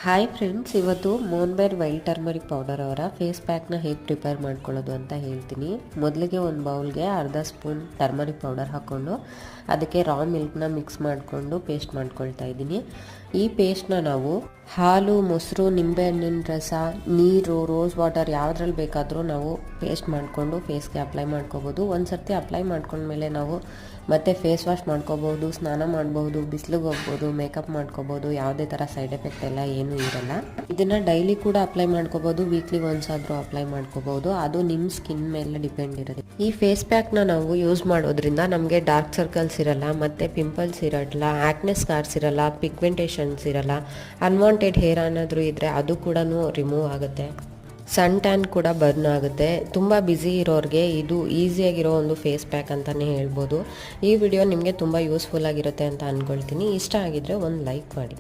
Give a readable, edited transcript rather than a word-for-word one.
Hi friends, ಇವತ್ತು ಮೋನ್ಬೇರ್ wild turmeric powder ಅವರ face ಪ್ಯಾಕ್ನ ಹೇಗೆ ಪ್ರಿಪೇರ್ ಮಾಡ್ಕೊಳ್ಳೋದು ಅಂತ ಹೇಳ್ತೀನಿ. ಮೊದಲಿಗೆ ಒಂದು ಬೌಲ್ಗೆ ಅರ್ಧ ಸ್ಪೂನ್ ಟರ್ಮರಿಕ್ ಪೌಡರ್ ಹಾಕ್ಕೊಂಡು ಅದಕ್ಕೆ ರಾ ಮಿಲ್ಕ್ನ ಮಿಕ್ಸ್ ಮಾಡಿಕೊಂಡು ಪೇಸ್ಟ್ ಮಾಡ್ಕೊಳ್ತಾ ಇದ್ದೀನಿ. ಈ ಪೇಸ್ಟ್ನ ನಾವು ಹಾಲು, ಮೊಸರು, ನಿಂಬೆಹಣ್ಣಿನ ರಸ, ನೀರು, ರೋಸ್ ವಾಟರ್ ಯಾವುದ್ರಲ್ಲಿ ಬೇಕಾದರೂ ನಾವು ಪೇಸ್ಟ್ ಮಾಡಿಕೊಂಡು ಫೇಸ್ಗೆ ಅಪ್ಲೈ ಮಾಡ್ಕೋಬೋದು. ಒಂದು ಸರ್ತಿ ಅಪ್ಲೈ ಮಾಡ್ಕೊಂಡ್ಮೇಲೆ ನಾವು ಮತ್ತೆ ಫೇಸ್ ವಾಶ್ ಮಾಡ್ಕೋಬೋದು, ಸ್ನಾನ ಮಾಡ್ಬೋದು, ಬಿಸಿಲಿಗೆ ಹೋಗ್ಬೋದು, ಮೇಕಪ್ ಮಾಡ್ಕೋಬೋದು. ಯಾವುದೇ ಥರ ಸೈಡ್ ಎಫೆಕ್ಟ್ ಎಲ್ಲ ಏನೂ ಇರಲ್ಲ. ಇದನ್ನು ಡೈಲಿ ಕೂಡ ಅಪ್ಲೈ ಮಾಡ್ಕೋಬೋದು, ವೀಕ್ಲಿ ಒನ್ಸ್ ಆದರೂ ಅಪ್ಲೈ ಮಾಡ್ಕೋಬೋದು. ಅದು ನಿಮ್ಮ ಸ್ಕಿನ್ ಮೇಲೆ ಡಿಪೆಂಡ್ ಇರುತ್ತೆ. ಈ ಫೇಸ್ ಪ್ಯಾಕ್ನ ನಾವು ಯೂಸ್ ಮಾಡೋದ್ರಿಂದ ನಮಗೆ ಡಾರ್ಕ್ ಸರ್ಕಲ್ಸ್ ಇರಲ್ಲ, ಮತ್ತು ಪಿಂಪಲ್ಸ್ ಇರಲ್ಲ, ಆಕ್ನೆ ಸ್ಕಾರ್ಸ್ ಇರಲ್ಲ, ಪಿಗ್ಮೆಂಟೇಷನ್ಸ್ ಇರಲ್ಲ. ಅನ್ವಾಂಟೆಡ್ ಹೇರ್ ಏನಾದರೂ ಇದ್ದರೆ ಅದು ಕೂಡ ರಿಮೂವ್ ಆಗುತ್ತೆ. ಸನ್ ಟ್ಯಾನ್ ಕೂಡ ಬರ್ನ್ ಆಗುತ್ತೆ. ತುಂಬ ಬ್ಯುಸಿ ಇರೋರಿಗೆ ಇದು ಈಸಿಯಾಗಿರೋ ಒಂದು ಫೇಸ್ ಪ್ಯಾಕ್ ಅಂತಲೇ ಹೇಳ್ಬೋದು. ಈ ವಿಡಿಯೋ ನಿಮಗೆ ತುಂಬ ಯೂಸ್ಫುಲ್ ಆಗಿರುತ್ತೆ ಅಂತ ಅಂದ್ಕೊಳ್ತೀನಿ. ಇಷ್ಟ ಆಗಿದ್ರೆ ಒಂದು ಲೈಕ್ ಮಾಡಿ.